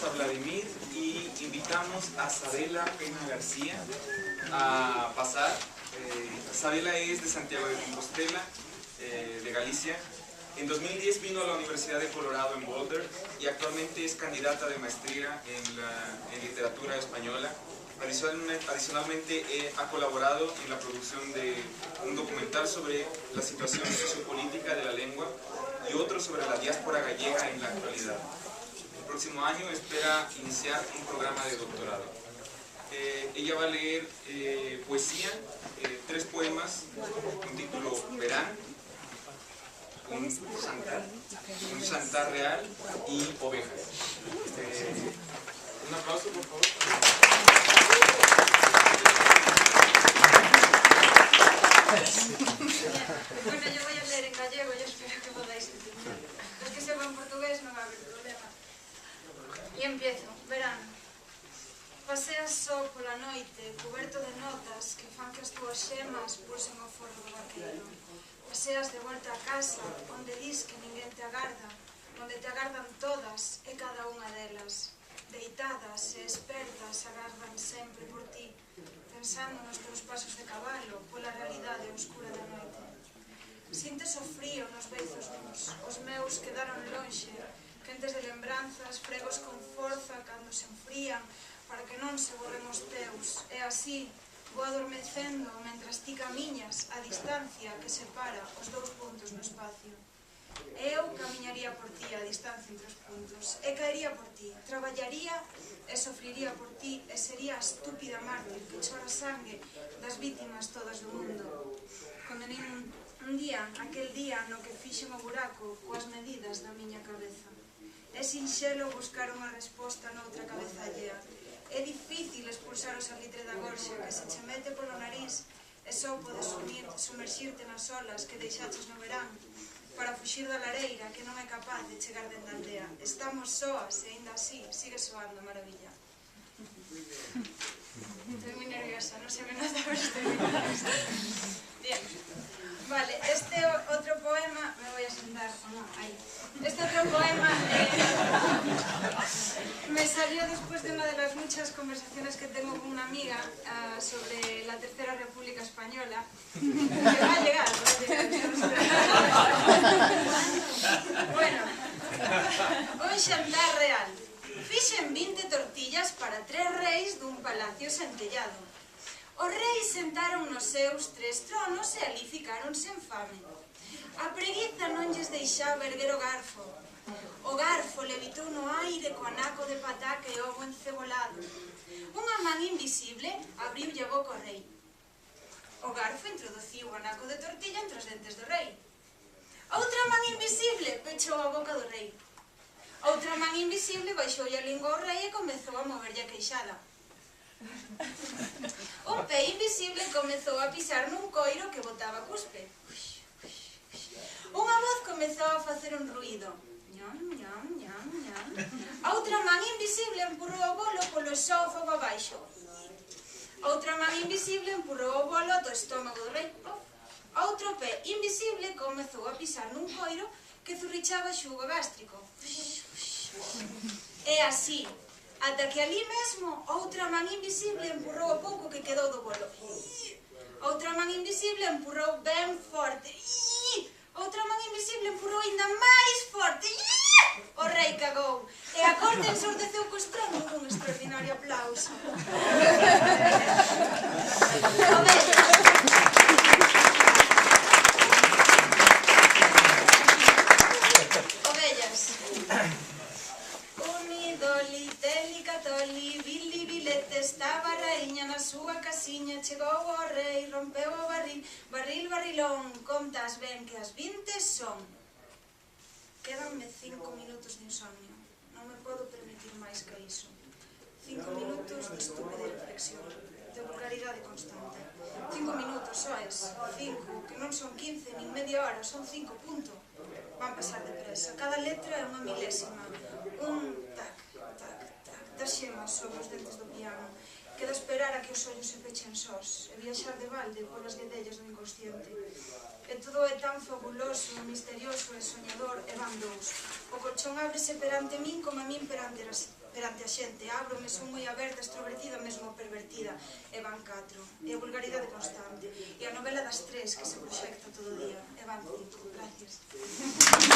a Vladimir y invitamos a Sabela Pena García a pasar. Sabela es de Santiago de Compostela, de Galicia. En 2010 vino a la Universidad de Colorado en Boulder y actualmente es candidata de maestría en literatura española. Adicionalmente ha colaborado en la producción de un documental sobre la situación sociopolítica de la lengua y otro sobre la diáspora gallega en la actualidad. El próximo año espera iniciar un programa de doctorado. Ella va a leer poesía, 3 poemas con título Verán, un Santar Real y Ovejas. Un aplauso, por favor. Bueno, yo voy a leer en gallego y espero que podáis entender. Los que sepan portugués no va a haber problema. E empiezo. Verán. Paseas só pola noite, cuberto de notas que fan que as túas xemas pulsen o forro do vaqueiro. Paseas de volta a casa, onde dis que ninguén te agarda, onde te agardan todas e cada unha delas. Deitadas e espertas agardan sempre por ti, pensando nos teus pasos de cabalo pola realidade oscura da noite. Sintes o frío nos beizos nus, os meus quedaron lonxe, quentes de lembranzas, fregos con forza cando se enfrían, para que non se borren os teus, e así vou adormecendo mentras ti camiñas a distancia que separa os 2 puntos no espacio. Eu camiñaría por ti a distancia entre os puntos, e caería por ti, traballaría e sofriría por ti, e sería a estúpida mártir que chora sangue das vítimas todas do mundo. Condenín un día, aquel día no que fixen o buraco coas medidas da miña cabeza. É sinxelo buscar unha resposta noutra cabeza allea. É difícil expulsar o salitre da gorxa que se che mete polo nariz e só podes sumerxirte nas olas que deixaches no verán para fuxir da lareira que non é capaz de chegar dende a aldea. Estamos soas e ainda así sigue soando maravilla. Estoy moi nerviosa, non se me nota, pero estoy moi nerviosa. Bien. Vale, este otro poema, me voy a sentar, no, ahí. Este otro poema me salió después de una de las muchas conversaciones que tengo con una amiga sobre la Tercera República Española, que va a llegar, Bueno, un xantar real. Fixen 20 tortillas para 3 reis dun palacio centellado. Os reis sentaron nos seus 3 tronos e ali ficaron sen fame. A preguiza non lles deixaba erguer o garfo. O garfo levitou no aire co anaco de pataca e ovo encebolado. Unha man invisible abriulle a boca ao rei. O garfo introduciu o anaco de tortilla entre os dentes do rei. Outra man invisible pechou a boca do rei. Outra man invisible baixoulle a lingua ao rei e comezou a moverlle a queixada. Un pé invisible comezou a pisar nun coiro que botaba cuspe. Unha voz comezou a facer un ruído. Ñam, ñam, ñam, ñam. Outra man invisible empurrou o bolo polo esófago abaixo. Outra man invisible empurrou o bolo ata o estómago do rei. Outro pé invisible comezou a pisar nun coiro que zurrichaba xugo gástrico. E así, ata que ali mesmo outra man invisible empurrou o pouco que quedou do bolo. Outra man invisible empurrou ben forte. Outra man invisible empurrou ainda máis forte. O rei cagou. E a corte ensordeceu co estrondo dun extraordinario aplauso. Ovellas. Unidoli, teli, catoli, vili, vilete, estaba a raíña na súa casiña, chegou o rei, rompeu o barril, barril, barrilón, contas ben que as 20 son. Quédanme 5 minutos de insomnio, non me podo permitir máis que iso. 5 minutos de estúpida reflexión, de vulgaridade constante. 5 minutos, só es, 5, que non son 15, nin media hora, son 5, punto. Van pasar depresa, cada letra é unha milésima. Un tac, tac, tac, das xemas sobre os dentes do piano. Queda esperar a que os ollos se pechen sós e viaxar de balde polas guedellas do inconsciente. E todo é tan fabuloso, misterioso e soñador, e van dous. O colchón ábrese perante min como a min perante a xente. Ábrome, son moi aberta, extrovertida, mesmo pervertida. E van 4. E a vulgaridade constante. E a novela das 3 que se proxecta todo o día. E van 5. Gracias.